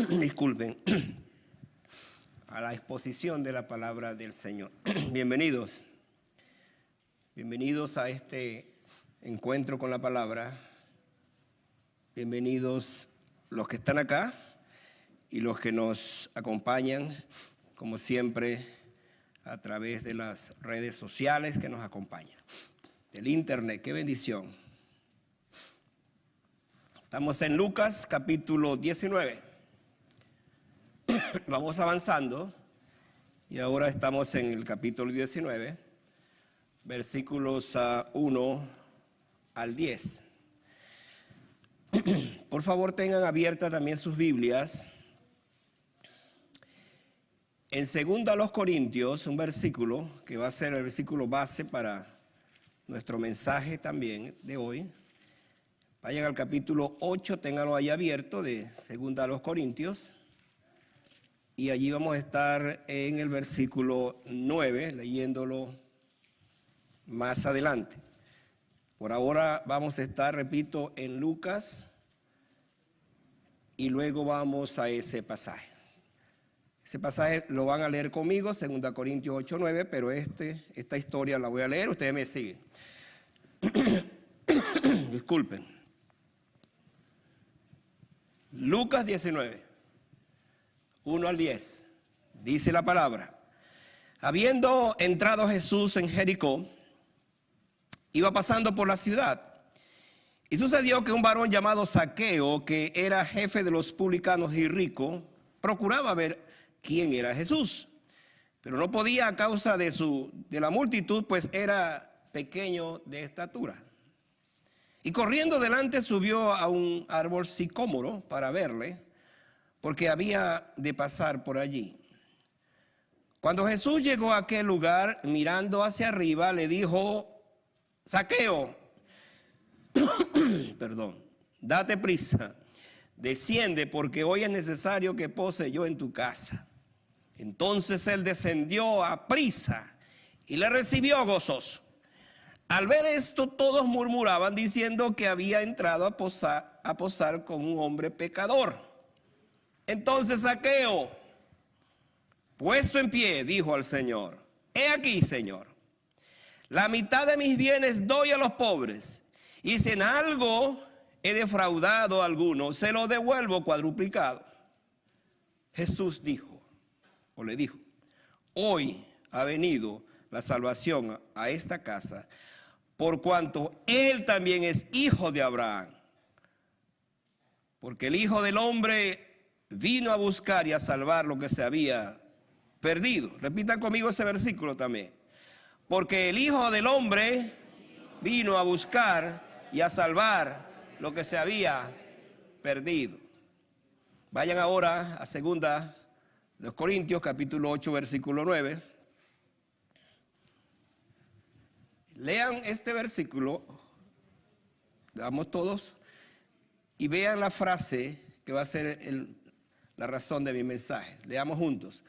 Disculpen, a la exposición de la palabra del Señor. Bienvenidos a este encuentro con la palabra. Bienvenidos los que están acá y los que nos acompañan, como siempre, a través de las redes sociales que nos acompañan, del internet. ¡Qué bendición! Estamos en Lucas capítulo 19. Vamos avanzando y ahora estamos en el capítulo 19, versículos 1 al 10. Por favor, tengan abiertas también sus Biblias. En 2 Corintios, un versículo que va a ser el versículo base para nuestro mensaje también de hoy. Vayan al capítulo 8, ténganlo ahí abierto, de 2 Corintios. Y allí vamos a estar en el versículo 9, leyéndolo más adelante. Por ahora vamos a estar, repito, en Lucas y luego vamos a ese pasaje. Ese pasaje lo van a leer conmigo, 2 Corintios 8, 9, pero esta historia la voy a leer, ustedes me siguen. Disculpen. Lucas 19. 1 al 10, dice la palabra: habiendo entrado Jesús en Jericó, iba pasando por la ciudad, y sucedió que un varón llamado Zaqueo, que era jefe de los publicanos y rico, procuraba ver quién era Jesús, pero no podía a causa de la multitud, pues era pequeño de estatura. Y corriendo delante subió a un árbol sicómoro para verle, porque había de pasar por allí. Cuando Jesús llegó a aquel lugar, mirando hacia arriba, le dijo: Zaqueo, date prisa, desciende, porque hoy es necesario que pose yo en tu casa. Entonces él descendió a prisa y le recibió gozoso. Al ver esto, todos murmuraban, diciendo que había entrado a posar con un hombre pecador. Entonces Zaqueo, puesto en pie, dijo al Señor: he aquí, Señor, la mitad de mis bienes doy a los pobres, y si en algo he defraudado a alguno, se lo devuelvo cuadruplicado. Jesús le dijo: hoy ha venido la salvación a esta casa, por cuanto él también es hijo de Abraham. Porque el Hijo del Hombre vino a buscar y a salvar lo que se había perdido. Repitan conmigo ese versículo también. Porque el Hijo del Hombre vino a buscar y a salvar lo que se había perdido. Vayan ahora a 2 Corintios capítulo 8 versículo 9. Lean este versículo, damos todos, y vean la frase que va a ser la razón de mi mensaje. Leamos juntos.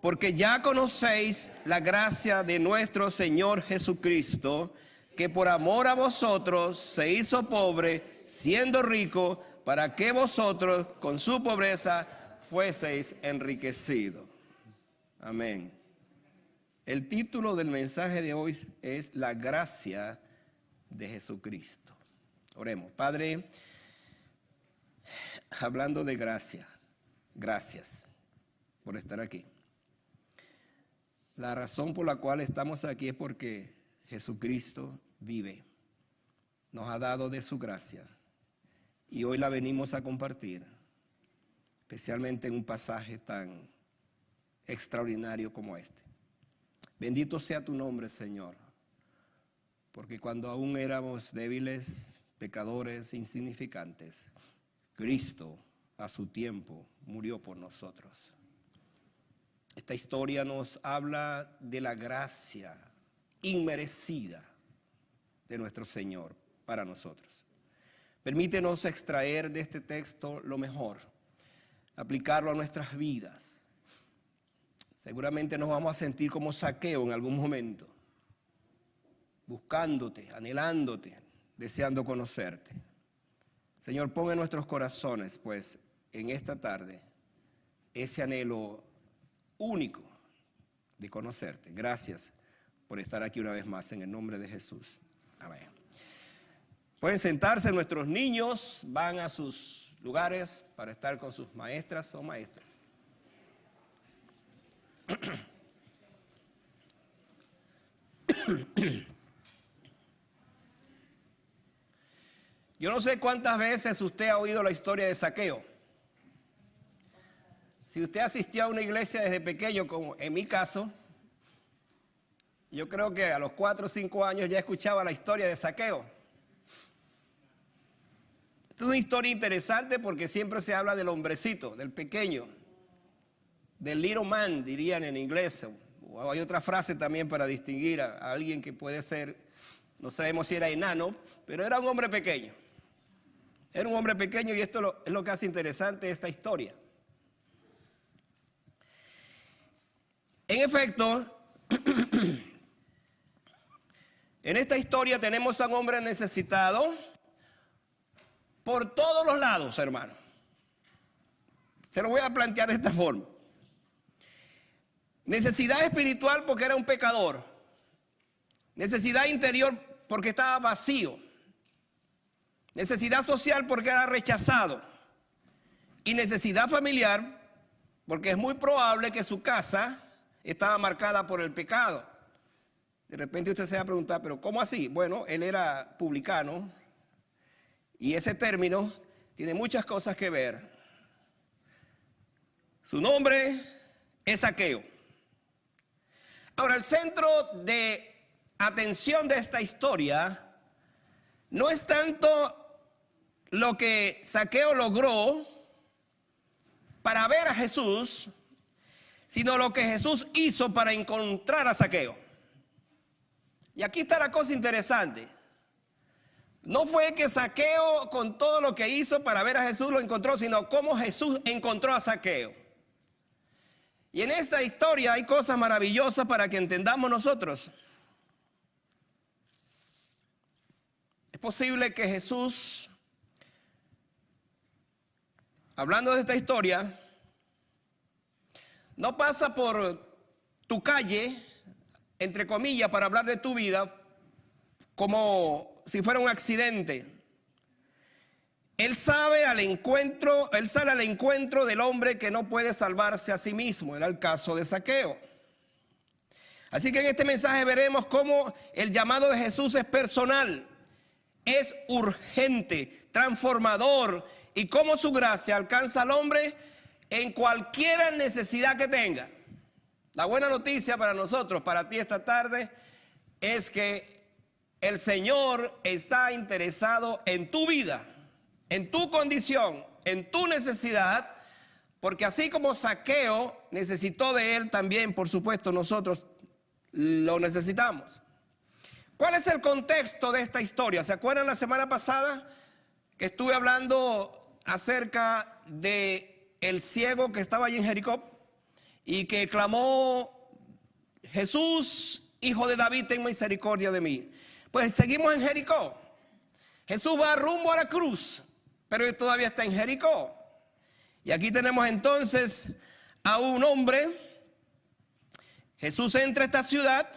Porque ya conocéis la gracia de nuestro Señor Jesucristo, que por amor a vosotros se hizo pobre, siendo rico, para que vosotros con su pobreza fueseis enriquecidos. Amén. El título del mensaje de hoy es La gracia de Jesucristo. Oremos. Padre, hablando de gracia, gracias por estar aquí. La razón por la cual estamos aquí es porque Jesucristo vive. Nos ha dado de su gracia y hoy la venimos a compartir, especialmente en un pasaje tan extraordinario como este. Bendito sea tu nombre, Señor, porque cuando aún éramos débiles, pecadores, insignificantes, Cristo a su tiempo murió por nosotros. Esta historia nos habla de la gracia inmerecida de nuestro Señor para nosotros. Permítenos extraer de este texto lo mejor, aplicarlo a nuestras vidas. Seguramente nos vamos a sentir como Zaqueo en algún momento, buscándote, anhelándote, deseando conocerte. Señor, pon en nuestros corazones, pues, en esta tarde ese anhelo único de conocerte. Gracias por estar aquí una vez más en el nombre de Jesús. Amén. Pueden sentarse, nuestros niños van a sus lugares para estar con sus maestras o maestros. Yo no sé cuántas veces usted ha oído la historia de Zaqueo. Si usted asistió a una iglesia desde pequeño, como en mi caso, yo creo que a los 4 o 5 años ya escuchaba la historia de Zaqueo. Esta es una historia interesante porque siempre se habla del hombrecito, del pequeño, del little man, dirían en inglés. O hay otra frase también para distinguir a alguien que puede ser, no sabemos si era enano, pero era un hombre pequeño. Era un hombre pequeño y esto es lo que hace interesante esta historia. En efecto, en esta historia tenemos a un hombre necesitado por todos los lados, hermano. Se lo voy a plantear de esta forma. Necesidad espiritual porque era un pecador. Necesidad interior porque estaba vacío. Necesidad social porque era rechazado. Y necesidad familiar porque es muy probable que su casa estaba marcada por el pecado. De repente usted se va a preguntar, ¿pero cómo así? Bueno, él era publicano y ese término tiene muchas cosas que ver. Su nombre es Zaqueo. Ahora, el centro de atención de esta historia no es tanto lo que Zaqueo logró para ver a Jesús, sino lo que Jesús hizo para encontrar a Zaqueo. Y aquí está la cosa interesante. No fue que Zaqueo con todo lo que hizo para ver a Jesús lo encontró, sino cómo Jesús encontró a Zaqueo. Y en esta historia hay cosas maravillosas para que entendamos nosotros. Es posible que Jesús, hablando de esta historia, no pasa por tu calle, entre comillas, para hablar de tu vida, como si fuera un accidente. Él sale al encuentro del hombre que no puede salvarse a sí mismo. Era el caso de Zaqueo. Así que en este mensaje veremos cómo el llamado de Jesús es personal, es urgente, transformador, y cómo su gracia alcanza al hombre en cualquier necesidad que tenga. La buena noticia para nosotros, para ti esta tarde, es que el Señor está interesado en tu vida, en tu condición, en tu necesidad, porque así como Zaqueo necesitó de él, también, por supuesto, nosotros lo necesitamos. ¿Cuál es el contexto de esta historia? ¿Se acuerdan la semana pasada que estuve hablando acerca de el ciego que estaba allí en Jericó y que clamó: Jesús, hijo de David, ten misericordia de mí? Pues seguimos en Jericó. Jesús va rumbo a la cruz, pero él todavía está en Jericó. Y aquí tenemos entonces a un hombre. Jesús entra a esta ciudad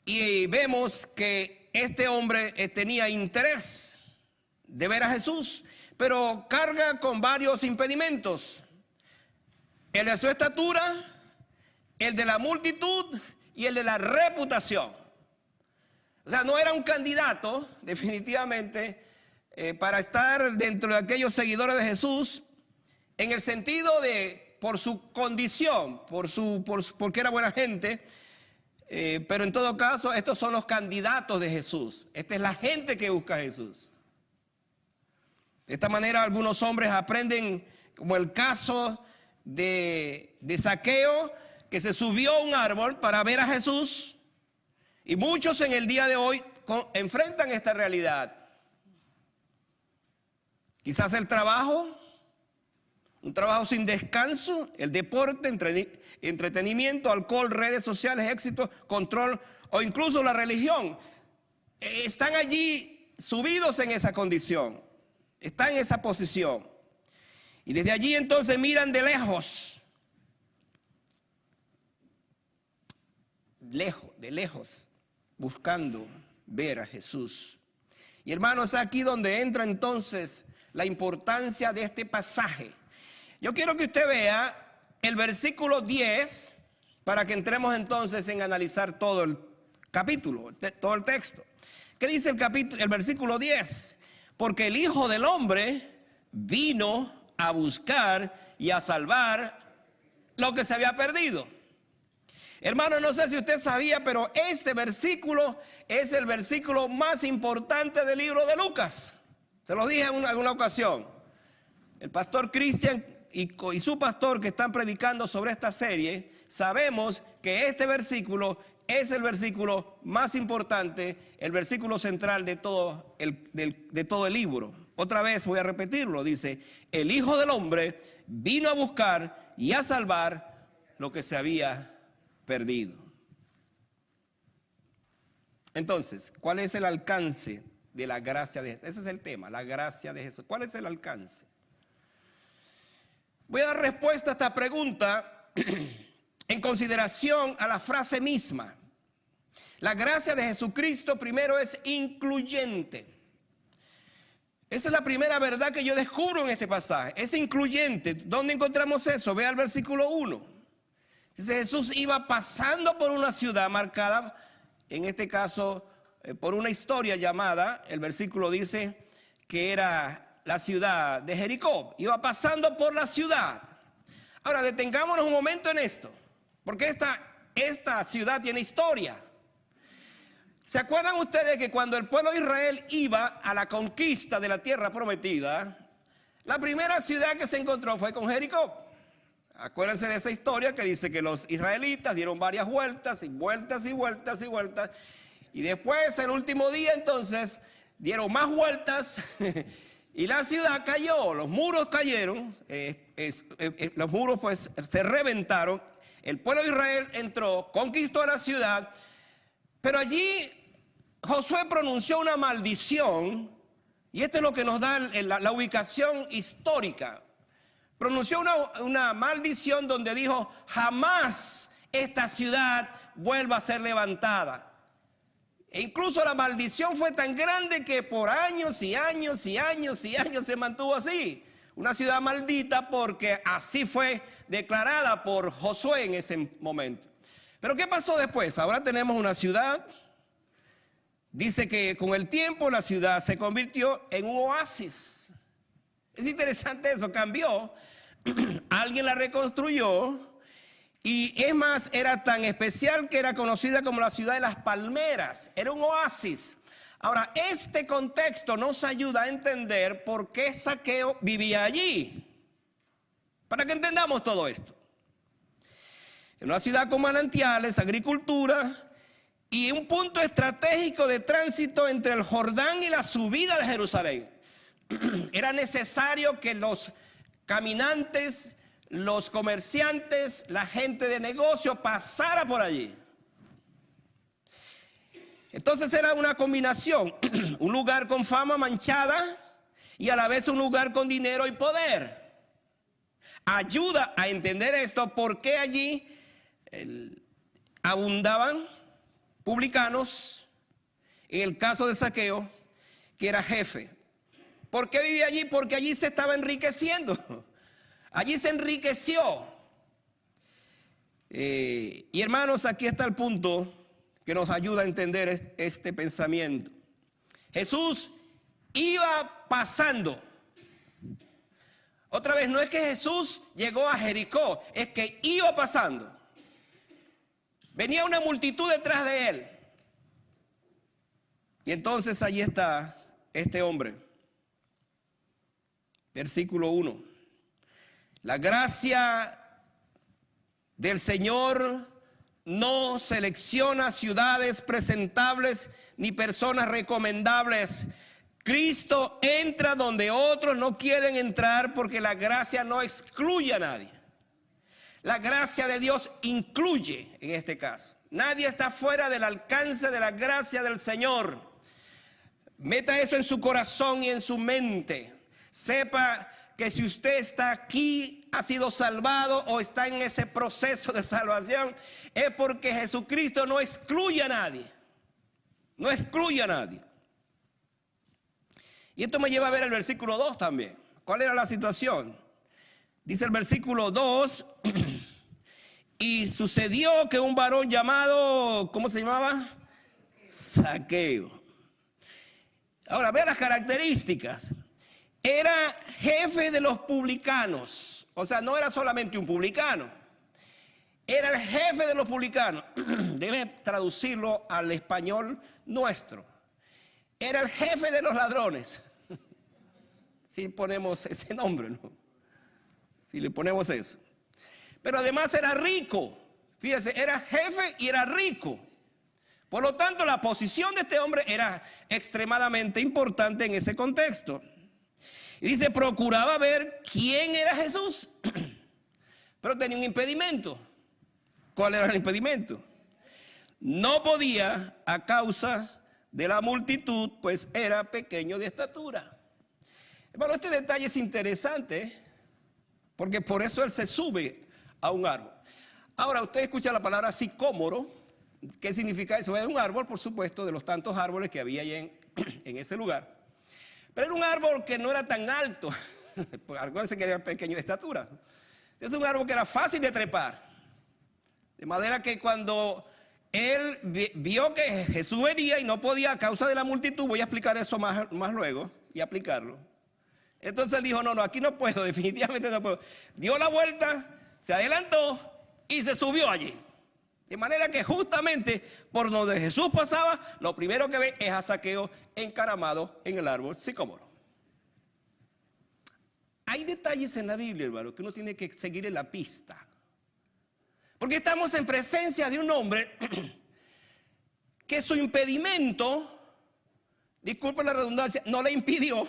y vemos que este hombre tenía interés de ver a Jesús, pero carga con varios impedimentos: el de su estatura, el de la multitud y el de la reputación. O sea, no era un candidato definitivamente para estar dentro de aquellos seguidores de Jesús, en el sentido de por su condición, porque era buena gente, pero en todo caso estos son los candidatos de Jesús. Esta es la gente que busca a Jesús. De esta manera algunos hombres aprenden, como el caso de Zaqueo, que se subió a un árbol para ver a Jesús, y muchos en el día de hoy enfrentan esta realidad. Quizás el trabajo, un trabajo sin descanso, el deporte, entretenimiento, alcohol, redes sociales, éxito, control o incluso la religión. Están allí subidos en esa condición, están en esa posición. Y desde allí entonces miran de lejos, buscando ver a Jesús. Y hermanos, aquí donde entra entonces la importancia de este pasaje. Yo quiero que usted vea el versículo 10 para que entremos entonces en analizar todo el capítulo, todo el texto. ¿Qué dice el versículo 10? Porque el Hijo del Hombre vino a buscar y a salvar lo que se había perdido. Hermano, no sé si usted sabía, pero este versículo es el versículo más importante del libro de Lucas. Se lo dije en alguna ocasión. El pastor Cristian y su pastor que están predicando sobre esta serie, sabemos que este versículo es el versículo más importante, el versículo central de todo el libro. Otra vez voy a repetirlo, dice, el Hijo del Hombre vino a buscar y a salvar lo que se había perdido. Entonces, ¿cuál es el alcance de la gracia de Jesús? Ese es el tema, la gracia de Jesús. ¿Cuál es el alcance? Voy a dar respuesta a esta pregunta en consideración a la frase misma. La gracia de Jesucristo primero es incluyente. Esa es la primera verdad que yo descubro en este pasaje. Es incluyente. ¿Dónde encontramos eso? Vea el versículo 1. Dice, Jesús iba pasando por una ciudad marcada, en este caso, por una historia llamada, el versículo dice que era la ciudad de Jericó. Iba pasando por la ciudad. Ahora, detengámonos un momento en esto, porque esta ciudad tiene historia. ¿Se acuerdan ustedes que cuando el pueblo de Israel iba a la conquista de la tierra prometida, la primera ciudad que se encontró fue con Jericó? Acuérdense de esa historia que dice que los israelitas dieron varias vueltas y vueltas y vueltas y vueltas. Y después, el último día, entonces, dieron más vueltas y la ciudad cayó. Los muros cayeron, los muros pues se reventaron. El pueblo de Israel entró, conquistó la ciudad, pero allí Josué pronunció una maldición, y esto es lo que nos da la ubicación histórica. Pronunció una maldición donde dijo, jamás esta ciudad vuelva a ser levantada. E incluso la maldición fue tan grande que por años y años y años y años se mantuvo así. Una ciudad maldita porque así fue declarada por Josué en ese momento. Pero ¿qué pasó después? Ahora tenemos una ciudad. Dice que con el tiempo la ciudad se convirtió en un oasis. Es interesante eso, cambió. Alguien la reconstruyó. Y es más, era tan especial que era conocida como la ciudad de las palmeras. Era un oasis. Ahora, este contexto nos ayuda a entender por qué Zaqueo vivía allí. Para que entendamos todo esto. En una ciudad con manantiales, agricultura y un punto estratégico de tránsito entre el Jordán y la subida de Jerusalén. Era necesario que los caminantes, los comerciantes, la gente de negocio pasara por allí. Entonces era una combinación, un lugar con fama manchada y a la vez un lugar con dinero y poder. Ayuda a entender esto porque allí abundaban publicanos, en el caso de Zaqueo, que era jefe. ¿Por qué vivía allí? Porque allí se estaba enriqueciendo. Allí se enriqueció. Y hermanos, aquí está el punto que nos ayuda a entender este pensamiento. Jesús iba pasando. Otra vez, no es que Jesús llegó a Jericó, es que iba pasando. Venía una multitud detrás de él. Y entonces allí está este hombre. Versículo 1. La gracia del Señor no selecciona ciudades presentables ni personas recomendables. Cristo entra donde otros no quieren entrar porque la gracia no excluye a nadie. La gracia de Dios incluye en este caso. Nadie está fuera del alcance de la gracia del Señor. Meta eso en su corazón y en su mente. Sepa que si usted está aquí, ha sido salvado o está en ese proceso de salvación, es porque Jesucristo no excluye a nadie. No excluye a nadie. Y esto me lleva a ver el versículo 2 también. ¿Cuál era la situación? Dice el versículo 2, y sucedió que un varón llamado, ¿cómo se llamaba? Zaqueo. Ahora, vea las características. Era jefe de los publicanos. O sea, no era solamente un publicano. Era el jefe de los publicanos. Debe traducirlo al español nuestro. Era el jefe de los ladrones. Si ponemos ese nombre, ¿no? Si le ponemos eso. Pero además era rico. Fíjese, era jefe y era rico. Por lo tanto, la posición de este hombre era extremadamente importante en ese contexto. Y dice, procuraba ver quién era Jesús. Pero tenía un impedimento. ¿Cuál era el impedimento? No podía a causa de la multitud, pues era pequeño de estatura. Bueno, este detalle es interesante, porque por eso él se sube a un árbol. Ahora, usted escucha la palabra sicómoro. ¿Qué significa eso? Es un árbol, por supuesto, de los tantos árboles que había allá en ese lugar. Pero era un árbol que no era tan alto. Acuérdense que era pequeño de estatura. Es un árbol que era fácil de trepar. De manera que cuando él vio que Jesús venía y no podía a causa de la multitud, voy a explicar eso más luego y aplicarlo. Entonces él dijo, no, aquí no puedo, definitivamente no puedo. Dio la vuelta, se adelantó y se subió allí. De manera que justamente por donde Jesús pasaba, lo primero que ve es a Zaqueo encaramado en el árbol sicómoro. Hay detalles en la Biblia, hermano, que uno tiene que seguir en la pista. Porque estamos en presencia de un hombre que su impedimento, disculpen la redundancia, no le impidió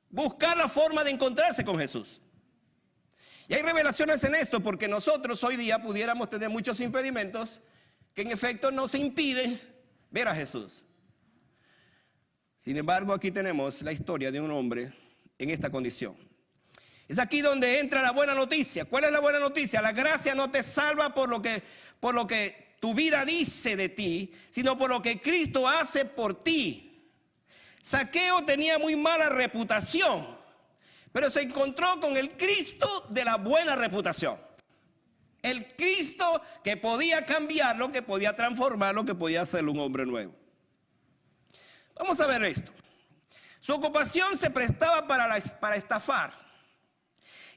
buscar la forma de encontrarse con Jesús. Y hay revelaciones en esto, porque nosotros hoy día pudiéramos tener muchos impedimentos que en efecto nos impiden ver a Jesús. Sin embargo, aquí tenemos la historia de un hombre en esta condición. Es aquí donde entra la buena noticia. ¿Cuál es la buena noticia? La gracia no te salva por lo que tu vida dice de ti, sino por lo que Cristo hace por ti. Zaqueo tenía muy mala reputación, pero se encontró con el Cristo de la buena reputación. El Cristo que podía cambiarlo, que podía transformarlo, que podía hacerlo un hombre nuevo. Vamos a ver esto. Su ocupación se prestaba para estafar.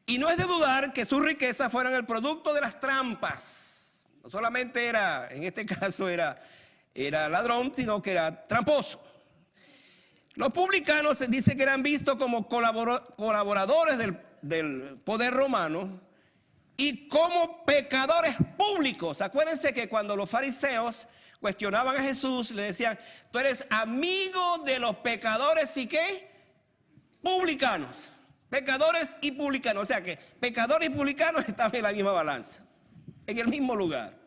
Y no es de dudar que sus riquezas fueran el producto de las trampas. No solamente era, en este caso era ladrón, sino que era tramposo. Los publicanos se dice que eran vistos como colaboradores del poder romano y como pecadores públicos. Acuérdense que cuando los fariseos cuestionaban a Jesús, le decían, tú eres amigo de los pecadores y ¿qué? Publicanos. Pecadores y publicanos. O sea que pecadores y publicanos estaban en la misma balanza, en el mismo lugar.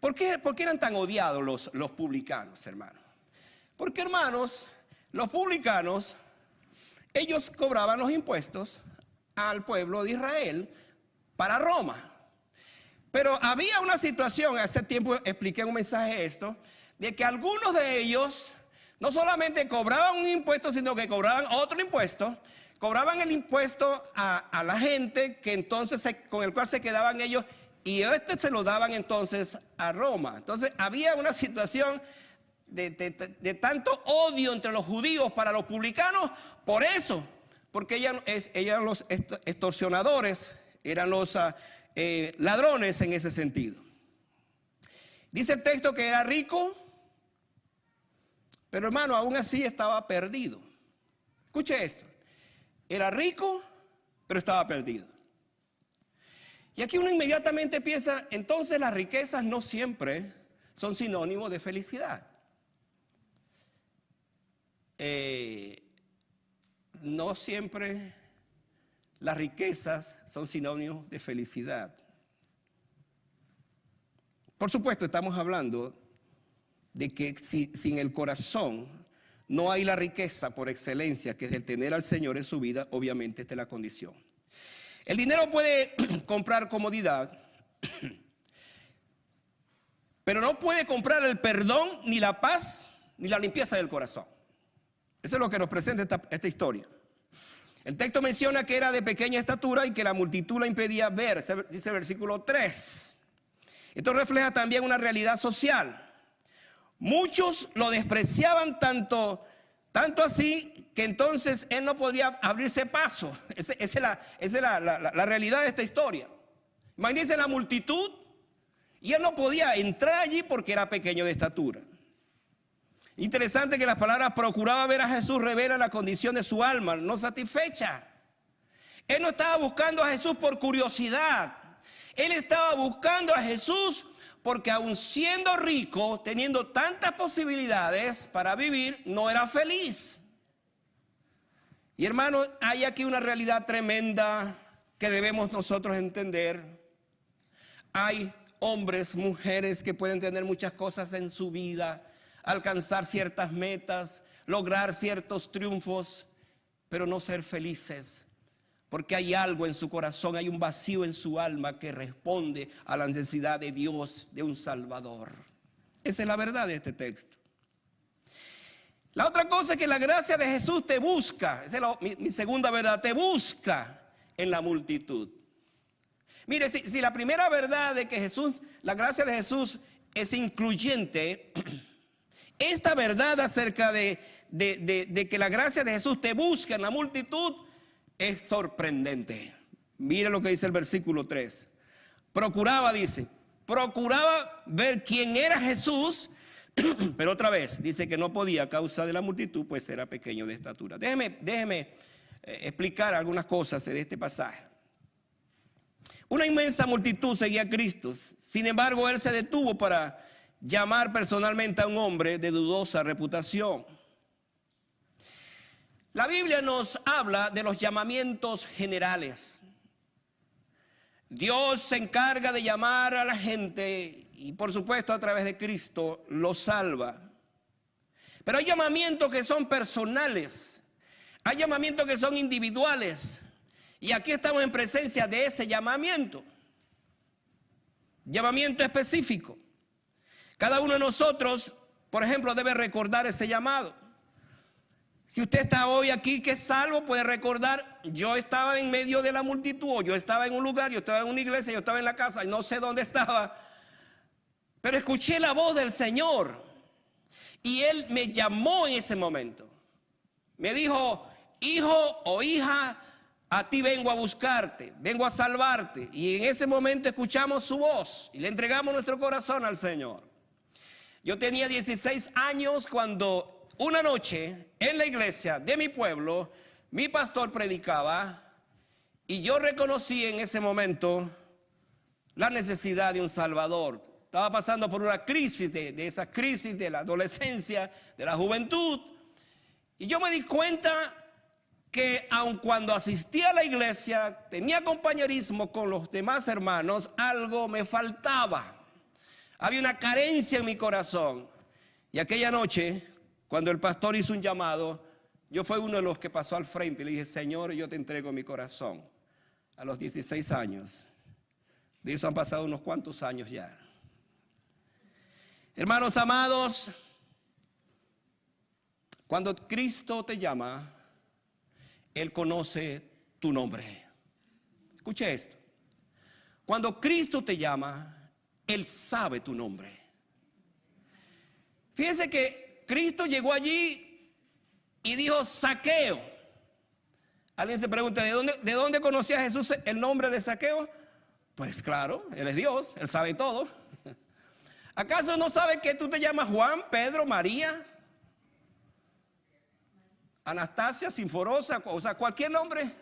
¿Por qué eran tan odiados los publicanos, hermanos? Porque, hermanos, los publicanos, ellos cobraban los impuestos al pueblo de Israel para Roma. Pero había una situación, hace tiempo expliqué en un mensaje esto, de que algunos de ellos no solamente cobraban un impuesto, sino que cobraban otro impuesto. Cobraban el impuesto a la gente que entonces con el cual se quedaban ellos, y se lo daban entonces a Roma. Entonces había una situación de tanto odio entre los judíos para los publicanos, por eso, porque ellos eran los extorsionadores, eran los ladrones en ese sentido. Dice el texto que era rico, pero hermano, aún así estaba perdido. Escuche esto, era rico, pero estaba perdido. Y aquí uno inmediatamente piensa, entonces las riquezas no siempre son sinónimos de felicidad. No siempre las riquezas son sinónimos de felicidad. Por supuesto, estamos hablando de que sin el corazón no hay la riqueza por excelencia, que es el tener al Señor en su vida. Obviamente esta es la condición. El dinero puede comprar comodidad, pero no puede comprar el perdón, ni la paz, ni la limpieza del corazón. Eso es lo que nos presenta esta historia. El texto menciona que era de pequeña estatura y que la multitud la impedía ver, dice el versículo 3. Esto refleja también una realidad social. Muchos lo despreciaban tanto así que entonces él no podría abrirse paso. Esa es la realidad de esta historia. Imagínense la multitud y él no podía entrar allí porque era pequeño de estatura. Interesante que las palabras procuraba ver a Jesús revela la condición de su alma no satisfecha. Él no estaba buscando a Jesús por curiosidad. Él estaba buscando a Jesús porque aun siendo rico, teniendo tantas posibilidades para vivir, no era feliz. Y hermano, hay aquí una realidad tremenda que debemos nosotros entender. Hay hombres, mujeres que pueden tener muchas cosas en su vida, alcanzar ciertas metas, lograr ciertos triunfos, pero no ser felices. Porque hay algo en su corazón, hay un vacío en su alma que responde a la necesidad de Dios, de un Salvador. Esa es la verdad de este texto. La otra cosa es que la gracia de Jesús te busca. Esa es mi segunda verdad, te busca en la multitud. Mire, si la primera verdad de que la gracia de Jesús es incluyente, esta verdad acerca de que la gracia de Jesús te busca en la multitud es sorprendente. Mire lo que dice el versículo 3. Procuraba ver quién era Jesús, pero otra vez dice que no podía a causa de la multitud, pues era pequeño de estatura. Déjeme explicar algunas cosas de este pasaje. Una inmensa multitud seguía a Cristo. Sin embargo, él se detuvo para llamar personalmente a un hombre de dudosa reputación. La Biblia nos habla de los llamamientos generales. Dios se encarga de llamar a la gente y por supuesto a través de Cristo los salva. Pero hay llamamientos que son personales, hay llamamientos que son individuales. Y aquí estamos en presencia de ese llamamiento específico. Cada uno de nosotros, por ejemplo, debe recordar ese llamado. Si usted está hoy aquí que es salvo, puede recordar: yo estaba en medio de la multitud, o yo estaba en un lugar, yo estaba en una iglesia, yo estaba en la casa, y no sé dónde estaba, pero escuché la voz del Señor y Él me llamó en ese momento. Me dijo: hijo o hija, a ti vengo a buscarte, vengo a salvarte. Y en ese momento escuchamos su voz y le entregamos nuestro corazón al Señor. Yo tenía 16 años cuando una noche en la iglesia de mi pueblo, mi pastor predicaba y yo reconocí en ese momento la necesidad de un Salvador. Estaba pasando por una crisis, de esas crisis de la adolescencia, de la juventud. Y yo me di cuenta que aun cuando asistía a la iglesia, tenía compañerismo con los demás hermanos, algo me faltaba. Había una carencia en mi corazón. Y aquella noche, cuando el pastor hizo un llamado, yo fui uno de los que pasó al frente y le dije: Señor, yo te entrego mi corazón. A los 16 años. De eso han pasado unos cuantos años ya. Hermanos amados, cuando Cristo te llama, Él conoce tu nombre. Escuche esto. Cuando Cristo te llama, Él sabe tu nombre. Fíjense que Cristo llegó allí y dijo: Zaqueo. Alguien se pregunta: ¿de dónde conocía Jesús el nombre de Zaqueo? Pues claro, Él es Dios, Él sabe todo. ¿Acaso no sabe que tú te llamas Juan, Pedro, María, Anastasia, Sinforosa, o sea, cualquier nombre?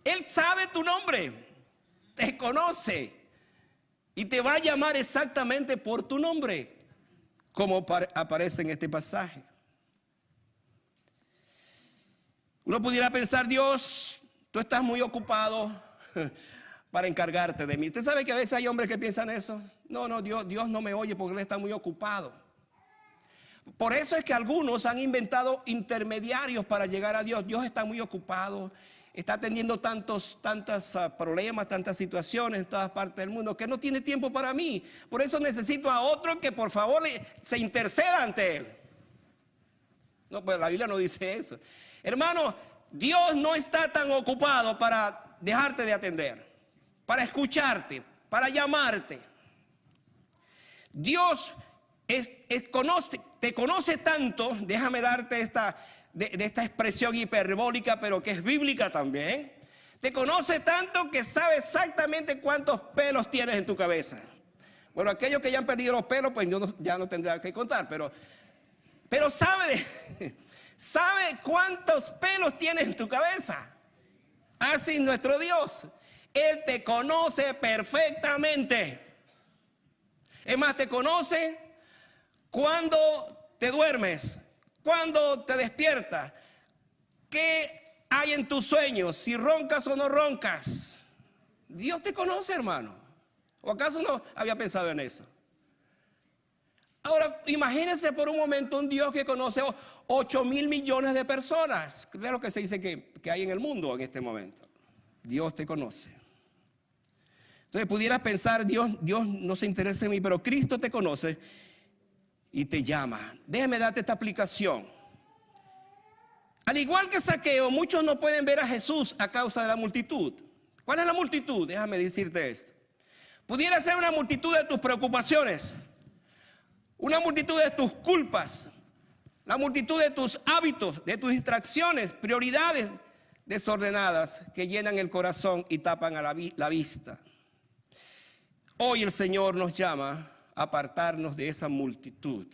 Él sabe tu nombre, te conoce y te va a llamar exactamente por tu nombre, como aparece en este pasaje. Uno pudiera pensar: Dios, tú estás muy ocupado para encargarte de mí. ¿Usted sabe que a veces hay hombres que piensan eso? No, Dios no me oye porque Él está muy ocupado. Por eso es que algunos han inventado intermediarios para llegar a Dios. Dios está muy ocupado, está teniendo tantos problemas, tantas situaciones en todas partes del mundo, que no tiene tiempo para mí. Por eso necesito a otro que por favor se interceda ante Él. No, pues la Biblia no dice eso. Hermano, Dios no está tan ocupado para dejarte de atender, para escucharte, para llamarte. Dios te conoce tanto, déjame darte esta expresión hiperbólica, pero que es bíblica también. Te conoce tanto que sabe exactamente cuántos pelos tienes en tu cabeza. Bueno, aquellos que ya han perdido los pelos, pues ya no tendrá que contar, pero sabe cuántos pelos tienes en tu cabeza. Así es nuestro Dios. Él te conoce perfectamente. Es más, te conoce cuando te duermes, cuando te despiertas, qué hay en tus sueños, si roncas o no roncas. Dios te conoce, hermano. ¿O acaso no había pensado en eso? Ahora, imagínense por un momento un Dios que conoce 8,000 millones de personas. ¿Qué es lo que se dice que hay en el mundo en este momento? Dios te conoce. Entonces pudieras pensar, Dios no se interesa en mí, pero Cristo te conoce y te llama. Déjame darte esta aplicación. Al igual que Zaqueo, muchos no pueden ver a Jesús a causa de la multitud. ¿Cuál es la multitud? Déjame decirte esto. Pudiera ser una multitud de tus preocupaciones, una multitud de tus culpas, la multitud de tus hábitos, de tus distracciones, prioridades desordenadas que llenan el corazón y tapan a la vista. Hoy el Señor nos llama a apartarnos de esa multitud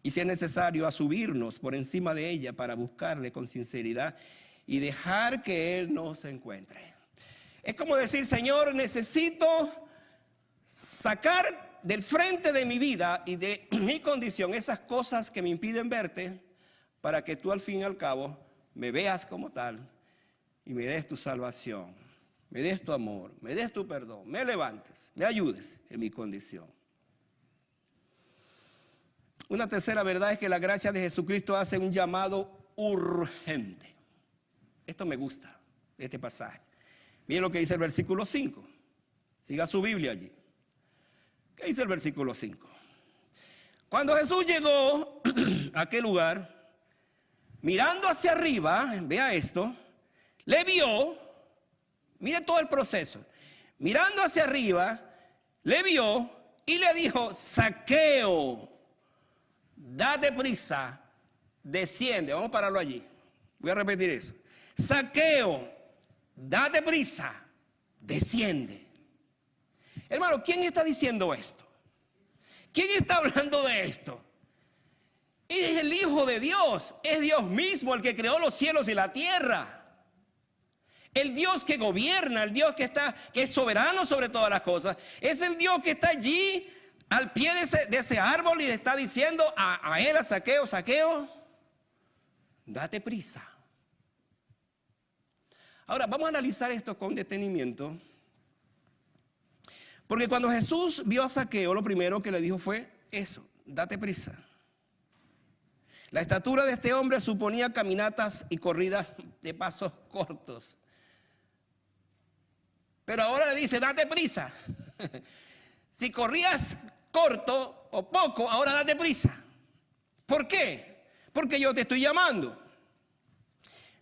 y, si es necesario, a subirnos por encima de ella para buscarle con sinceridad y dejar que Él nos encuentre. Es como decir, Señor, necesito sacar del frente de mi vida y de mi condición esas cosas que me impiden verte, para que tú al fin y al cabo me veas como tal y me des tu salvación, me des tu amor, me des tu perdón, me levantes, me ayudes en mi condición. Una tercera verdad es que la gracia de Jesucristo hace un llamado urgente. Esto me gusta de este pasaje. Miren lo que dice el versículo 5. Siga su Biblia allí. ¿Qué dice el versículo 5? Cuando Jesús llegó a aquel lugar, mirando hacia arriba, vea esto, le vio, mire todo el proceso, mirando hacia arriba, le vio y le dijo, Zaqueo, date prisa, desciende. Vamos a pararlo allí. Voy a repetir eso. Zaqueo, date prisa, desciende. Hermano, ¿quién está diciendo esto? ¿Quién está hablando de esto? Es el Hijo de Dios, es Dios mismo el que creó los cielos y la tierra. El Dios que gobierna, el Dios que es soberano sobre todas las cosas. Es el Dios que está allí al pie de ese árbol y le está diciendo a él, a Zaqueo, Zaqueo, date prisa. Ahora, vamos a analizar esto con detenimiento. Porque cuando Jesús vio a Zaqueo, lo primero que le dijo fue eso, date prisa. La estatura de este hombre suponía caminatas y corridas de pasos cortos. Pero ahora le dice, date prisa. Si corrías corto o poco, ahora date prisa. ¿Por qué? Porque yo te estoy llamando.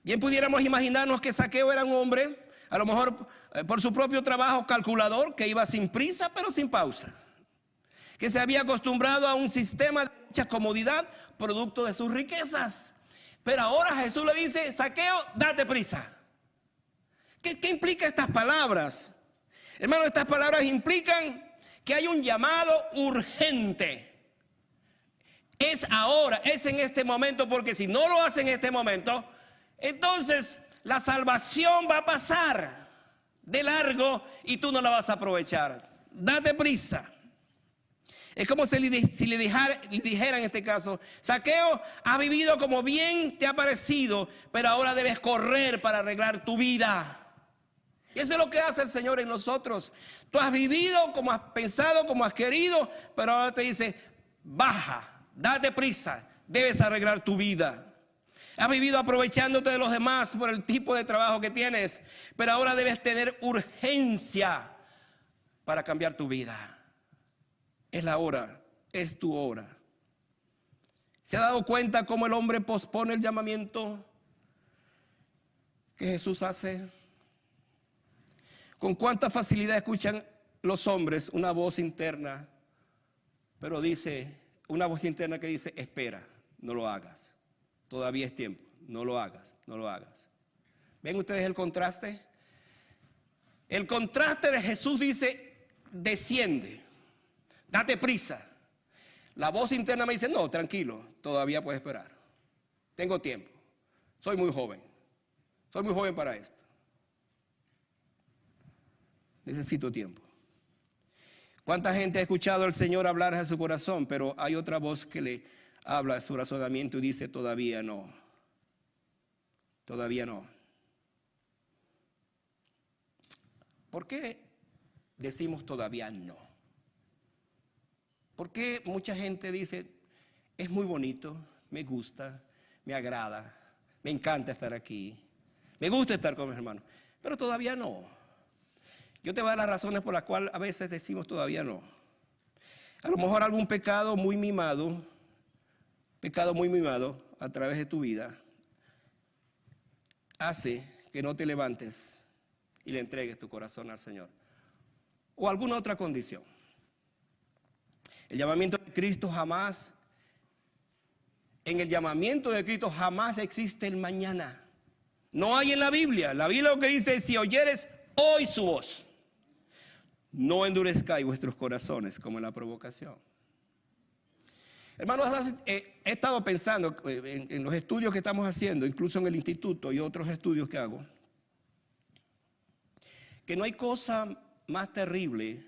Bien pudiéramos imaginarnos que Zaqueo era un hombre, a lo mejor por su propio trabajo calculador, que iba sin prisa pero sin pausa, que se había acostumbrado a un sistema de mucha comodidad producto de sus riquezas. Pero ahora Jesús le dice, Zaqueo, date prisa. ¿Qué implica estas palabras? Hermano, estas palabras implican que hay un llamado urgente. Es ahora, es en este momento, porque si no lo hace en este momento, entonces la salvación va a pasar de largo y tú no la vas a aprovechar. Date prisa. Es como si le dijera en este caso, Zaqueo, has vivido como bien te ha parecido, pero ahora debes correr para arreglar tu vida. Y eso es lo que hace el Señor en nosotros. Tú has vivido como has pensado, como has querido, pero ahora te dice, baja, date prisa, debes arreglar tu vida. Has vivido aprovechándote de los demás por el tipo de trabajo que tienes, pero ahora debes tener urgencia para cambiar tu vida. Es la hora, es tu hora. ¿Se ha dado cuenta cómo el hombre pospone el llamamiento que Jesús hace? Con cuánta facilidad escuchan los hombres una voz interna, pero dice, una voz interna que dice, espera, no lo hagas, todavía es tiempo, no lo hagas, no lo hagas. ¿Ven ustedes el contraste? El contraste de Jesús dice, desciende, date prisa. La voz interna me dice, no, tranquilo, todavía puedes esperar, tengo tiempo, soy muy joven para esto. Necesito tiempo. ¿Cuánta gente ha escuchado al Señor hablar a su corazón? Pero hay otra voz que le habla a su razonamiento y dice, todavía no. Todavía no. ¿Por qué decimos todavía no? ¿Por qué mucha gente dice, es muy bonito, me gusta, me agrada, me encanta estar aquí, me gusta estar con mis hermanos, pero todavía no? Yo te voy a dar las razones por las cuales a veces decimos todavía no. A lo mejor algún pecado muy mimado a través de tu vida, hace que no te levantes y le entregues tu corazón al Señor. O alguna otra condición. En el llamamiento de Cristo jamás existe el mañana. No hay en la Biblia. La Biblia lo que dice es, si oyeres hoy su voz, no endurezcáis vuestros corazones como en la provocación. Hermanos, he estado pensando en los estudios que estamos haciendo, incluso en el instituto y otros estudios que hago, que no hay cosa más terrible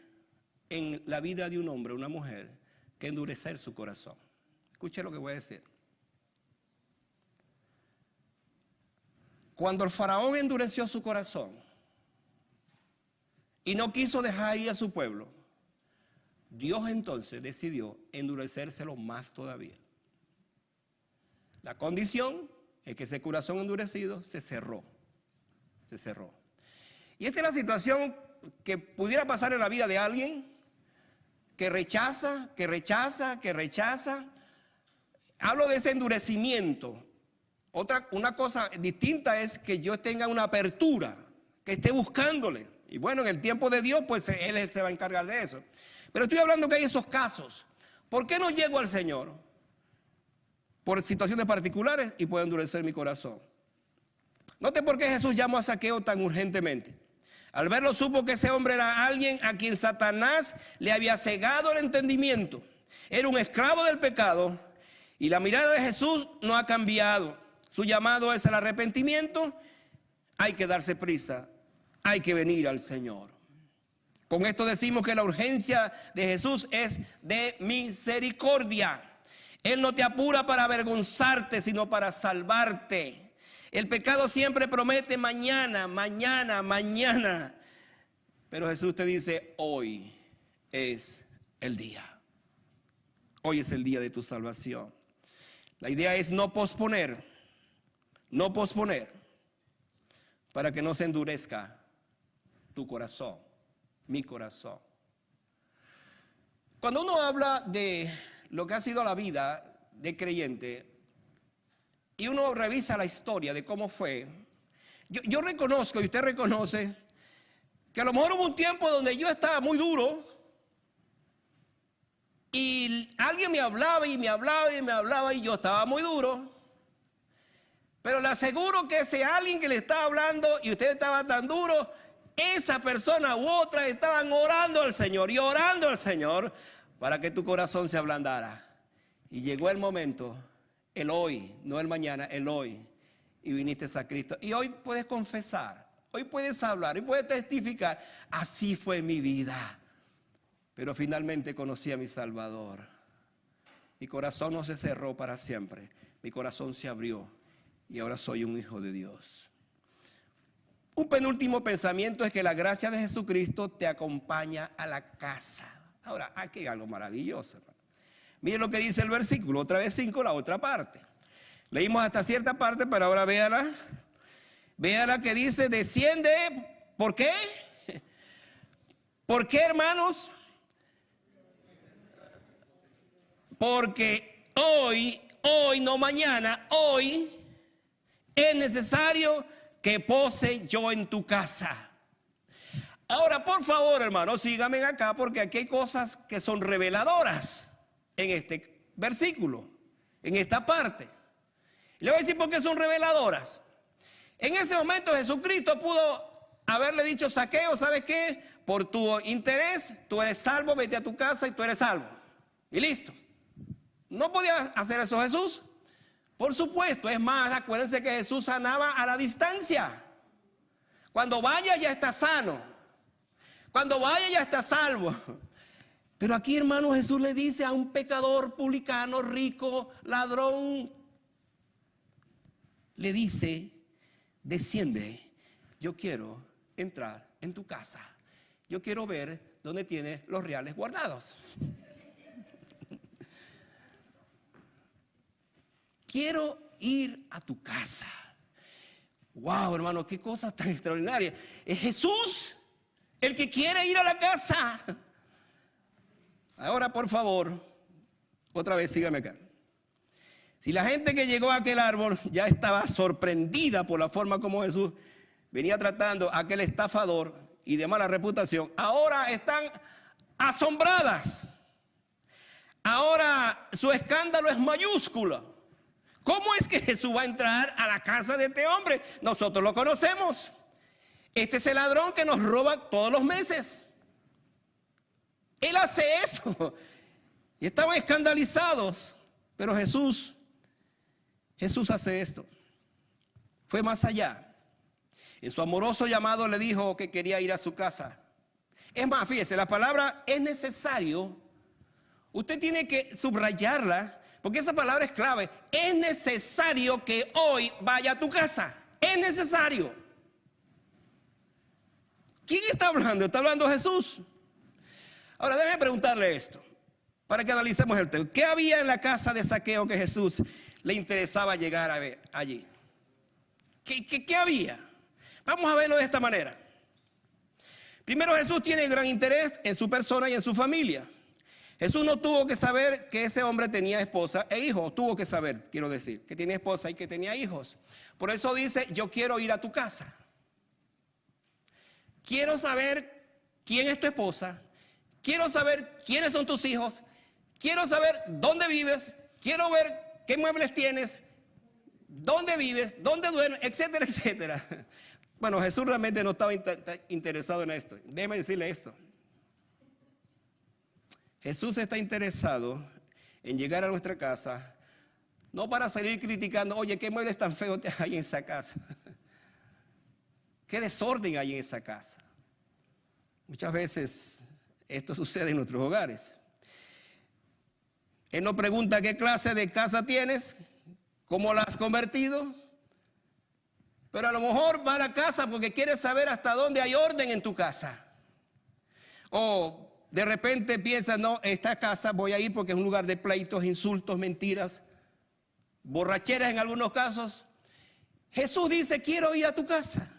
en la vida de un hombre o una mujer que endurecer su corazón. Escuche lo que voy a decir. Cuando el faraón endureció su corazón y no quiso dejar ir a su pueblo, Dios entonces decidió endurecérselo más todavía. La condición es que ese corazón endurecido se cerró. Y esta es la situación que pudiera pasar en la vida de alguien que rechaza. Hablo de ese endurecimiento. Una cosa distinta es que yo tenga una apertura, que esté buscándole. Y bueno, en el tiempo de Dios, pues Él se va a encargar de eso. Pero estoy hablando que hay esos casos. ¿Por qué no llego al Señor? Por situaciones particulares y puedo endurecer mi corazón. Note por qué Jesús llamó a Zaqueo tan urgentemente. Al verlo supo que ese hombre era alguien a quien Satanás le había cegado el entendimiento. Era un esclavo del pecado y la mirada de Jesús no ha cambiado. Su llamado es el arrepentimiento. Hay que darse prisa. Hay que venir al Señor. Con esto decimos que la urgencia de Jesús es de misericordia. Él no te apura para avergonzarte, sino para salvarte. El pecado siempre promete mañana. Pero Jesús te dice, hoy es el día. Hoy es el día de tu salvación. La idea es no posponer, para que no se endurezca tu corazón, mi corazón. Cuando uno habla de lo que ha sido la vida de creyente y uno revisa la historia de cómo fue, yo reconozco y usted reconoce que a lo mejor hubo un tiempo donde yo estaba muy duro y alguien me hablaba y yo estaba muy duro. Pero le aseguro que ese alguien que le estaba hablando y usted estaba tan duro, esa persona u otra estaban orando al Señor y orando al Señor para que tu corazón se ablandara. Y llegó el momento, el hoy, no el mañana, el hoy, y viniste a Cristo. Y hoy puedes confesar, hoy puedes hablar, hoy puedes testificar, así fue mi vida. Pero finalmente conocí a mi Salvador. Mi corazón no se cerró para siempre, mi corazón se abrió y ahora soy un hijo de Dios. Un penúltimo pensamiento es que la gracia de Jesucristo te acompaña a la casa. Ahora, aquí hay algo maravilloso, hermano. Miren lo que dice el versículo, otra vez 5, la otra parte. Leímos hasta cierta parte, pero ahora véala. Véala que dice, desciende. ¿Por qué? ¿Por qué, hermanos? Porque hoy, no mañana, hoy es necesario que pose yo en tu casa. Ahora, por favor, hermanos, síganme acá porque aquí hay cosas que son reveladoras en este versículo, en esta parte. Le voy a decir por qué son reveladoras. En ese momento Jesucristo pudo haberle dicho, Zaqueo, ¿sabes qué? Por tu interés, tú eres salvo, vete a tu casa y tú eres salvo. Y listo. ¿No podía hacer eso Jesús? Por supuesto, es más, acuérdense que Jesús sanaba a la distancia. Cuando vaya ya está sano. Cuando vaya ya está salvo. Pero aquí, hermano, Jesús le dice a un pecador, publicano, rico, ladrón, le dice, desciende, yo quiero entrar en tu casa. Yo quiero ver dónde tienes los reales guardados. Quiero ir a tu casa. Wow, hermano, qué cosa tan extraordinaria. Es Jesús el que quiere ir a la casa. Ahora, por favor, otra vez sígame acá. Si la gente que llegó a aquel árbol ya estaba sorprendida por la forma como Jesús venía tratando a aquel estafador y de mala reputación, ahora están asombradas. Ahora su escándalo es mayúsculo. ¿Cómo es que Jesús va a entrar a la casa de este hombre? Nosotros lo conocemos. Este es el ladrón que nos roba todos los meses. Él hace eso. Y estaban escandalizados. Pero Jesús hace esto. Fue más allá. En su amoroso llamado le dijo que quería ir a su casa. Es más, fíjese, la palabra es necesario. Usted tiene que subrayarla, porque esa palabra es clave. Es necesario que hoy vaya a tu casa. Es necesario. ¿Quién está hablando? Está hablando Jesús. Ahora déjeme preguntarle esto, para que analicemos el tema. ¿Qué había en la casa de Zaqueo que Jesús le interesaba llegar a ver allí? ¿Qué había? Vamos a verlo de esta manera. Primero, Jesús tiene gran interés en su persona y en su familia. Jesús no tuvo que saber que ese hombre tenía esposa e hijos. Tuvo que saber, quiero decir, que tenía esposa y que tenía hijos. Por eso dice, yo quiero ir a tu casa. Quiero saber quién es tu esposa. Quiero saber quiénes son tus hijos. Quiero saber dónde vives. Quiero ver qué muebles tienes. Dónde vives, dónde duermes, etcétera, etcétera. Bueno, Jesús realmente no estaba interesado en esto. Déjeme decirle esto. Jesús está interesado en llegar a nuestra casa, no para salir criticando, oye, qué muebles tan feos hay en esa casa. Qué desorden hay en esa casa. Muchas veces esto sucede en nuestros hogares. Él nos pregunta qué clase de casa tienes, cómo la has convertido. Pero a lo mejor va a la casa porque quiere saber hasta dónde hay orden en tu casa. O de repente piensa, no, esta casa voy a ir porque es un lugar de pleitos, insultos, mentiras, borracheras en algunos casos. Jesús dice, quiero ir a tu casa.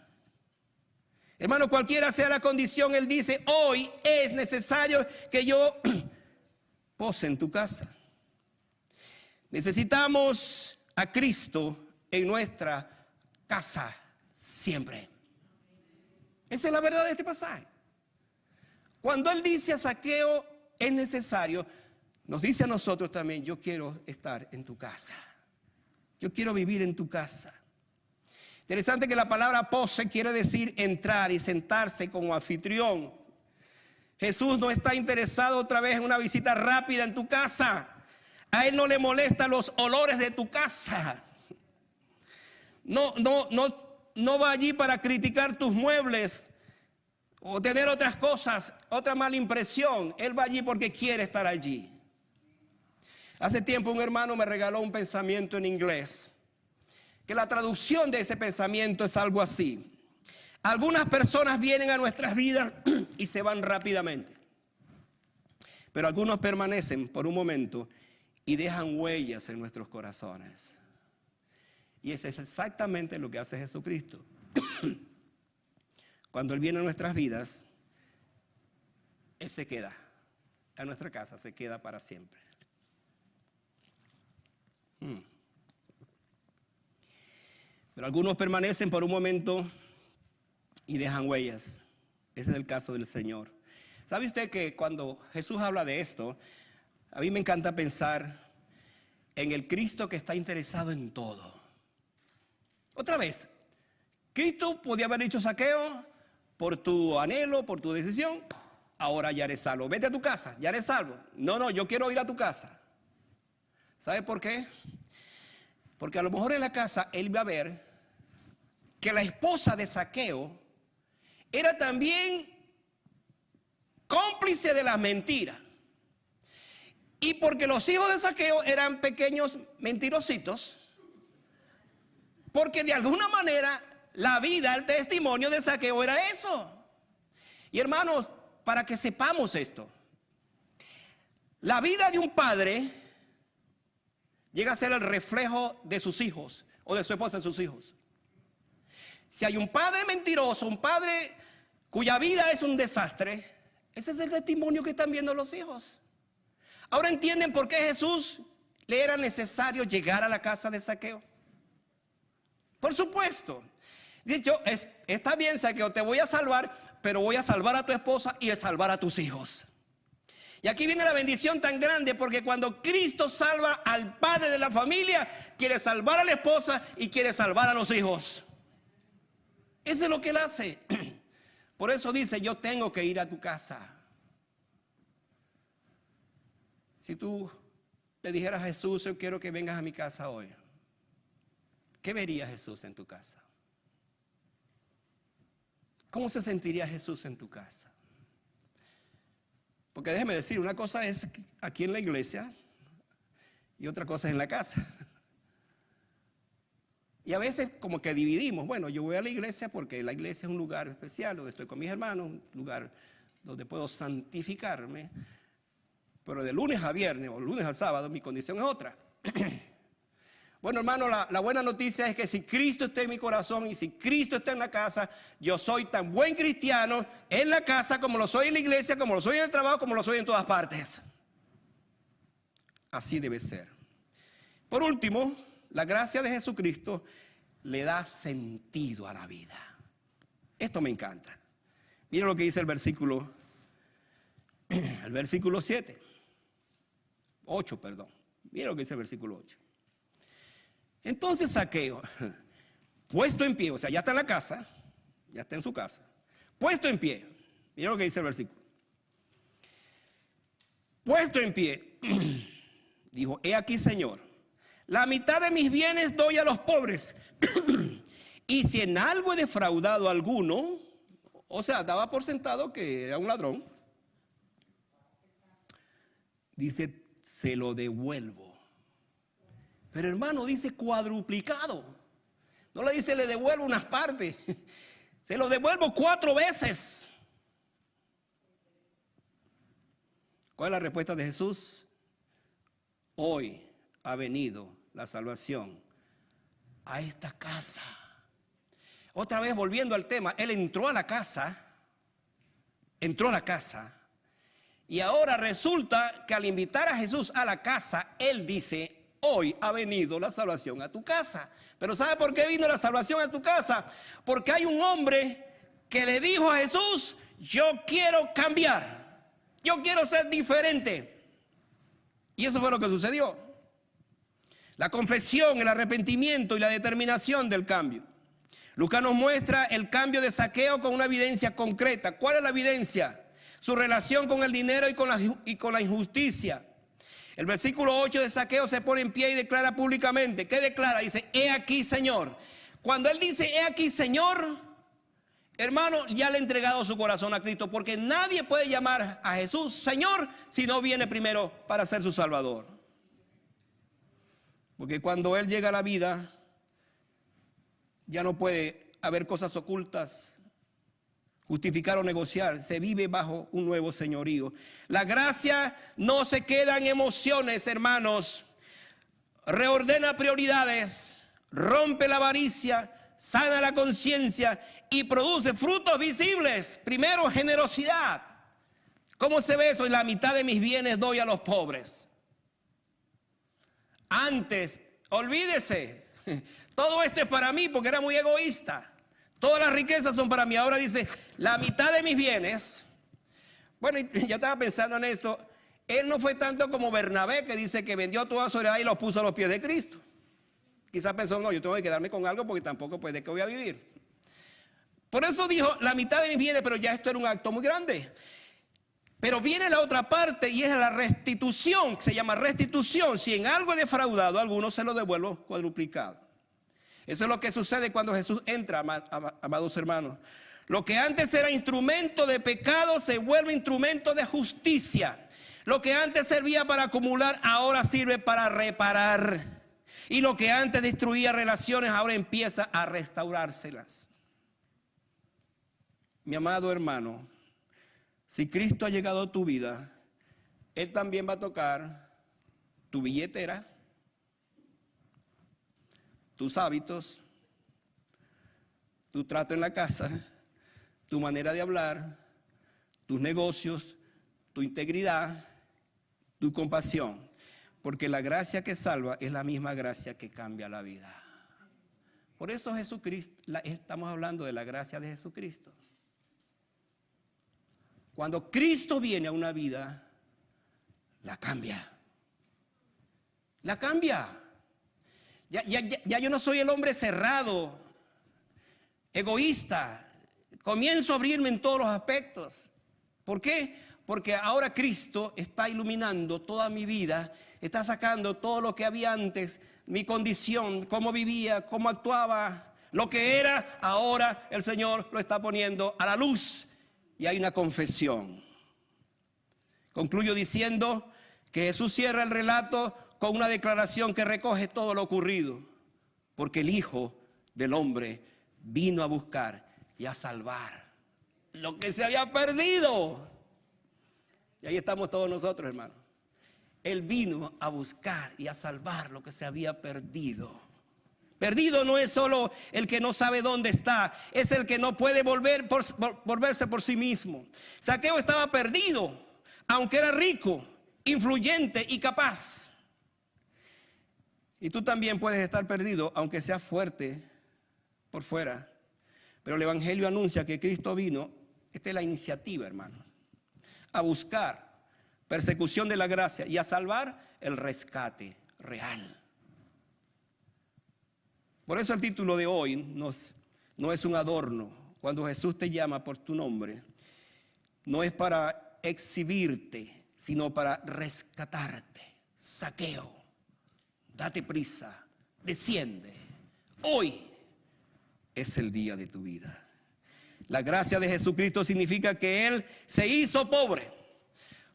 Hermano, cualquiera sea la condición, Él dice, hoy es necesario que yo pose en tu casa. Necesitamos a Cristo en nuestra casa siempre. Esa es la verdad de este pasaje. Cuando Él dice a Zaqueo, es necesario, nos dice a nosotros también, yo quiero estar en tu casa. Yo quiero vivir en tu casa. Interesante que la palabra pose quiere decir entrar y sentarse como anfitrión. Jesús no está interesado otra vez en una visita rápida en tu casa. A Él no le molestan los olores de tu casa. No va allí para criticar tus muebles o tener otras cosas, otra mala impresión. Él va allí porque quiere estar allí. Hace tiempo un hermano me regaló un pensamiento en inglés, que la traducción de ese pensamiento es algo así. Algunas personas vienen a nuestras vidas y se van rápidamente, pero algunos permanecen por un momento y dejan huellas en nuestros corazones. Y eso es exactamente lo que hace Jesucristo. Cuando Él viene a nuestras vidas, Él se queda a nuestra casa, se queda para siempre. Pero algunos permanecen por un momento y dejan huellas. Ese es el caso del Señor. ¿Sabe usted que cuando Jesús habla de esto, a mí me encanta pensar en el Cristo que está interesado en todo? Otra vez, Cristo podía haber dicho: Zaqueo, por tu anhelo, por tu decisión, ahora ya eres salvo. Vete a tu casa, ya eres salvo. No, yo quiero ir a tu casa. ¿Sabe por qué? Porque a lo mejor en la casa él va a ver que la esposa de Zaqueo era también cómplice de las mentiras. Y porque los hijos de Zaqueo eran pequeños mentirositos, porque de alguna manera la vida, el testimonio de Zaqueo era eso. Y hermanos, para que sepamos esto, la vida de un padre llega a ser el reflejo de sus hijos o de su esposa en sus hijos. Si hay un padre mentiroso, un padre cuya vida es un desastre, ese es el testimonio que están viendo los hijos. Ahora entienden por qué Jesús le era necesario llegar a la casa de Zaqueo. Por supuesto, dicho, está bien, Zaqueo, te voy a salvar, pero voy a salvar a tu esposa y a salvar a tus hijos. Y aquí viene la bendición tan grande, porque cuando Cristo salva al padre de la familia, quiere salvar a la esposa y quiere salvar a los hijos. Eso es lo que Él hace. Por eso dice: yo tengo que ir a tu casa. Si tú le dijeras a Jesús: yo quiero que vengas a mi casa hoy, ¿qué vería Jesús en tu casa? ¿Cómo se sentiría Jesús en tu casa? Porque déjeme decir, una cosa es aquí en la iglesia y otra cosa es en la casa. Y a veces como que dividimos. Bueno, yo voy a la iglesia porque la iglesia es un lugar especial donde estoy con mis hermanos, un lugar donde puedo santificarme. Pero de lunes a viernes o lunes al sábado mi condición es otra. Bueno, hermano, la buena noticia es que si Cristo está en mi corazón y si Cristo está en la casa, yo soy tan buen cristiano en la casa como lo soy en la iglesia, como lo soy en el trabajo, como lo soy en todas partes. Así debe ser. Por último, la gracia de Jesucristo le da sentido a la vida. Esto me encanta. Mira lo que dice el versículo 8, perdón. Mira lo que dice el versículo 8. Entonces Zaqueo, puesto en pie, o sea, ya está en la casa, ya está en su casa, puesto en pie, mira lo que dice el versículo. Puesto en pie, dijo: he aquí, Señor, la mitad de mis bienes doy a los pobres, y si en algo he defraudado a alguno, o sea, daba por sentado que era un ladrón, dice: se lo devuelvo. Pero hermano, dice cuadruplicado. No le dice le devuelvo unas partes. Se lo devuelvo 4 veces. ¿Cuál es la respuesta de Jesús? Hoy ha venido la salvación a esta casa. Otra vez volviendo al tema, Él entró a la casa. Y ahora resulta que al invitar a Jesús a la casa, Él dice: hoy ha venido la salvación a tu casa. Pero ¿sabe por qué vino la salvación a tu casa? Porque hay un hombre que le dijo a Jesús: yo quiero cambiar, yo quiero ser diferente. Y eso fue lo que sucedió. La confesión, el arrepentimiento y la determinación del cambio. Lucas nos muestra el cambio de Zaqueo con una evidencia concreta. ¿Cuál es la evidencia? Su relación con el dinero y con la injusticia. El versículo 8 de Zaqueo se pone en pie y declara públicamente. ¿Qué declara? Dice: he aquí, Señor. Cuando él dice he aquí, Señor, hermano, ya le ha entregado su corazón a Cristo, porque nadie puede llamar a Jesús Señor si no viene primero para ser su Salvador. Porque cuando Él llega a la vida, ya no puede haber cosas ocultas justificar o negociar, se vive bajo un nuevo señorío. La gracia no se queda en emociones, hermanos. Reordena prioridades, rompe la avaricia, sana la conciencia y produce frutos visibles. Primero, generosidad. ¿Cómo se ve eso? Y la mitad de mis bienes doy a los pobres. Antes, olvídese, todo esto es para mí porque era muy egoísta. Todas las riquezas son para mí. Ahora dice, la mitad de mis bienes. Bueno, ya estaba pensando en esto. Él no fue tanto como Bernabé, que dice que vendió toda su heredad y los puso a los pies de Cristo. Quizás pensó, no, yo tengo que quedarme con algo porque tampoco pues de qué voy a vivir. Por eso dijo, la mitad de mis bienes, pero ya esto era un acto muy grande. Pero viene la otra parte y es la restitución, se llama restitución. Si en algo he defraudado a algunos, se lo devuelvo cuadruplicado. Eso es lo que sucede cuando Jesús entra, amados hermanos. Lo que antes era instrumento de pecado se vuelve instrumento de justicia. Lo que antes servía para acumular, ahora sirve para reparar. Y lo que antes destruía relaciones, ahora empieza a restaurárselas. Mi amado hermano, si Cristo ha llegado a tu vida, Él también va a tocar tu billetera, tus hábitos, tu trato en la casa, tu manera de hablar, tus negocios, tu integridad, tu compasión. Porque la gracia que salva es la misma gracia que cambia la vida. Por eso Jesucristo, estamos hablando de la gracia de Jesucristo. Cuando Cristo viene a una vida, la cambia. La cambia. Ya yo no soy el hombre cerrado, egoísta. Comienzo a abrirme en todos los aspectos. ¿Por qué? Porque ahora Cristo está iluminando toda mi vida, está sacando todo lo que había antes, mi condición, cómo vivía, cómo actuaba, lo que era, ahora el Señor lo está poniendo a la luz y hay una confesión. Concluyo diciendo que Jesús cierra el relato con una declaración que recoge todo lo ocurrido, porque el Hijo del Hombre vino a buscar y a salvar lo que se había perdido. Y ahí estamos todos nosotros, hermanos. Él vino a buscar y a salvar lo que se había perdido. Perdido no es solo el que no sabe dónde está, es el que no puede volverse por sí mismo. Zaqueo estaba perdido, aunque era rico, influyente y capaz. Y tú también puedes estar perdido, aunque seas fuerte por fuera. Pero el Evangelio anuncia que Cristo vino, esta es la iniciativa, hermano, a buscar persecución de la gracia y a salvar el rescate real. Por eso el título de hoy no es un adorno. Cuando Jesús te llama por tu nombre, no es para exhibirte, sino para rescatarte. Zaqueo, date prisa, desciende. Hoy es el día de tu vida. La gracia de Jesucristo significa que Él se hizo pobre.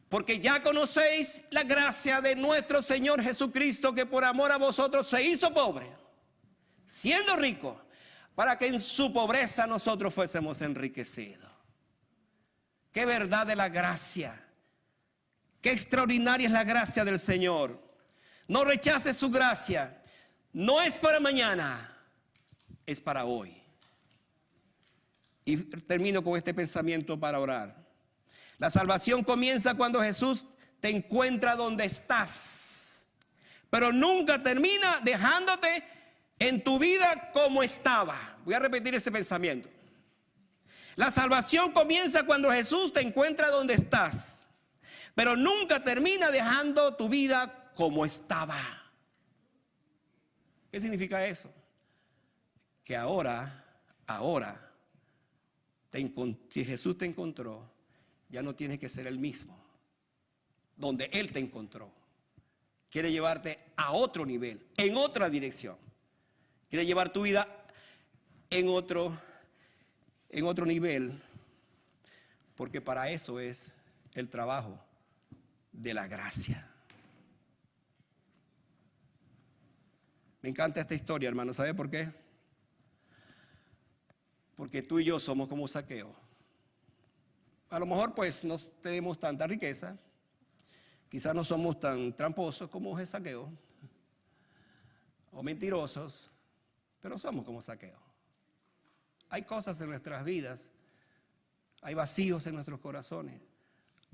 Porque ya conocéis la gracia de nuestro Señor Jesucristo, que por amor a vosotros se hizo pobre, siendo rico, para que en su pobreza nosotros fuésemos enriquecidos. Qué verdad de la gracia. Qué extraordinaria es la gracia del Señor. No rechaces su gracia. No es para mañana, es para hoy. Y termino con este pensamiento para orar. La salvación comienza cuando Jesús te encuentra donde estás, pero nunca termina dejándote en tu vida como estaba. Voy a repetir ese pensamiento. La salvación comienza cuando Jesús te encuentra donde estás, pero nunca termina dejando tu vida como estaba. ¿Qué significa eso? Que ahora, si Jesús te encontró, ya no tienes que ser el mismo. Donde Él te encontró, quiere llevarte a otro nivel, en otra dirección. Quiere llevar tu vida en otro nivel, porque para eso es el trabajo de la gracia. Me encanta esta historia, hermano. ¿Sabe por qué? Porque tú y yo somos como Zaqueo. A lo mejor pues no tenemos tanta riqueza, quizás no somos tan tramposos como Zaqueo, o mentirosos, pero somos como Zaqueo. Hay cosas en nuestras vidas, hay vacíos en nuestros corazones,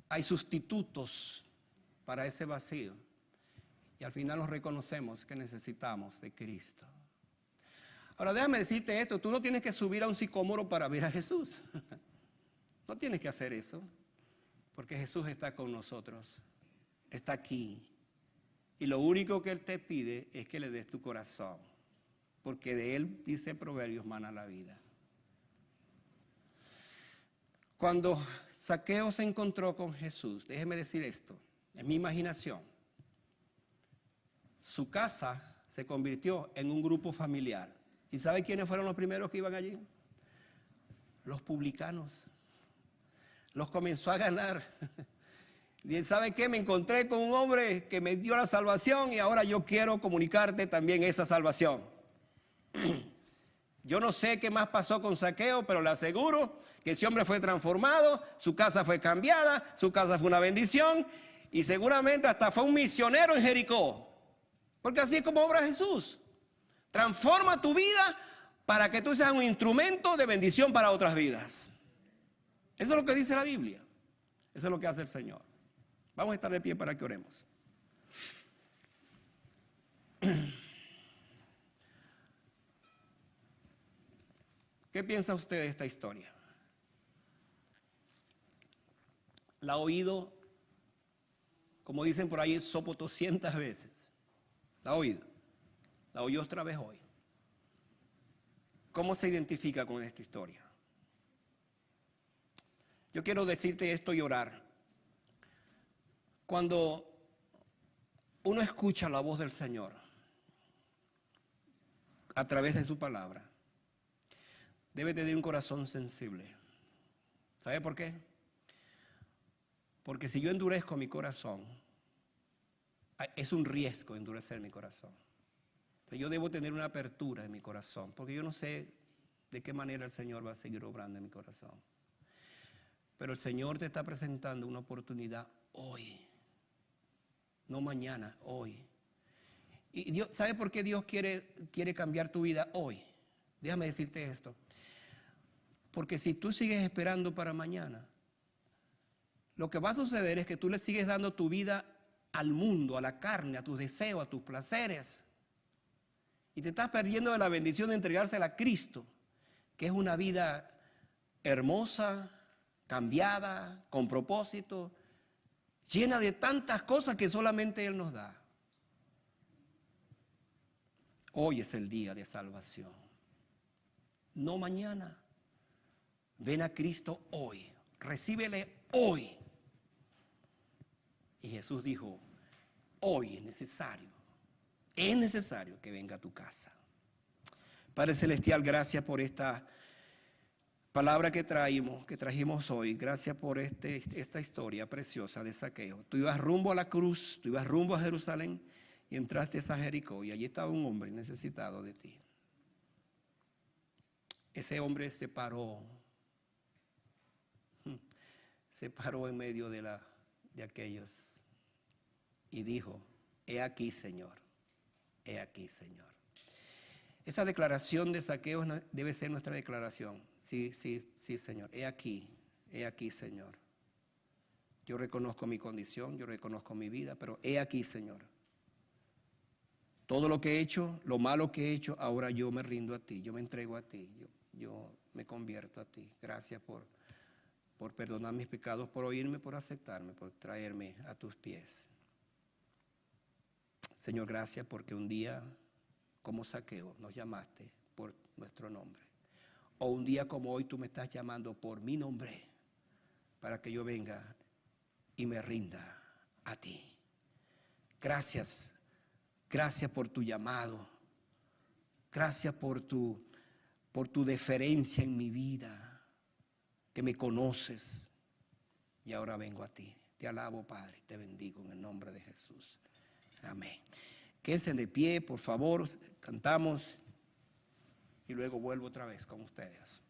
hay sustitutos para ese vacío. Y al final nos reconocemos que necesitamos de Cristo. Ahora déjame decirte esto, tú no tienes que subir a un sicómoro para ver a Jesús. No tienes que hacer eso, porque Jesús está con nosotros, está aquí. Y lo único que Él te pide es que le des tu corazón, porque de Él, dice Proverbios, mana la vida. Cuando Zaqueo se encontró con Jesús, déjeme decir esto, en mi imaginación, su casa se convirtió en un grupo familiar. ¿Y sabe quiénes fueron los primeros que iban allí? Los publicanos. Los comenzó a ganar. Y ¿sabe qué? Me encontré con un hombre que me dio la salvación y ahora yo quiero comunicarte también esa salvación. Yo no sé qué más pasó con Zaqueo, pero le aseguro que ese hombre fue transformado, su casa fue cambiada, su casa fue una bendición y seguramente hasta fue un misionero en Jericó. Porque así es como obra Jesús. Transforma tu vida para que tú seas un instrumento de bendición para otras vidas. Eso es lo que dice la Biblia. Eso es lo que hace el Señor. Vamos a estar de pie para que oremos. ¿Qué piensa usted de esta historia? La ha oído, como dicen por ahí, sopo 200 veces. La ha oído. La oyó otra vez hoy. ¿Cómo se identifica con esta historia? Yo quiero decirte esto y orar. Cuando uno escucha la voz del Señor a través de su palabra, debe tener un corazón sensible. ¿Sabe por qué? Porque si yo endurezco mi corazón, es un riesgo endurecer mi corazón. Entonces yo debo tener una apertura en mi corazón, porque yo no sé de qué manera el Señor va a seguir obrando en mi corazón. Pero el Señor te está presentando una oportunidad hoy, no mañana, hoy. Y Dios, ¿sabe por qué Dios quiere cambiar tu vida hoy? Déjame decirte esto. Porque si tú sigues esperando para mañana, lo que va a suceder es que tú le sigues dando tu vida al mundo, a la carne, a tus deseos, a tus placeres. Y te estás perdiendo de la bendición de entregársela a Cristo, que es una vida hermosa, cambiada, con propósito, llena de tantas cosas que solamente Él nos da. Hoy es el día de salvación, no mañana. Ven a Cristo hoy, recíbele hoy. Y Jesús dijo, hoy es necesario que venga a tu casa. Padre Celestial, gracias por esta palabra que trajimos hoy. Gracias por esta historia preciosa de Zaqueo. Tú ibas rumbo a la cruz, tú ibas rumbo a Jerusalén y entraste a Jericó y allí estaba un hombre necesitado de ti. Ese hombre se paró en medio de aquellos y dijo, he aquí, Señor, he aquí, Señor. Esa declaración de Zaqueo debe ser nuestra declaración. Sí, Señor, he aquí, Señor. Yo reconozco mi condición, yo reconozco mi vida, pero he aquí, Señor. Todo lo que he hecho, lo malo que he hecho, ahora yo me rindo a ti, yo me entrego a ti, yo me convierto a ti. Gracias por perdonar mis pecados, por oírme, por aceptarme, por traerme a tus pies. Señor, gracias porque un día como Zaqueo nos llamaste por nuestro nombre. O un día como hoy tú me estás llamando por mi nombre para que yo venga y me rinda a ti. Gracias por tu llamado. Gracias por tu deferencia en mi vida. Que me conoces y ahora vengo a ti. Te alabo, Padre, te bendigo en el nombre de Jesús. Amén. Quédense de pie, por favor, cantamos y luego vuelvo otra vez con ustedes.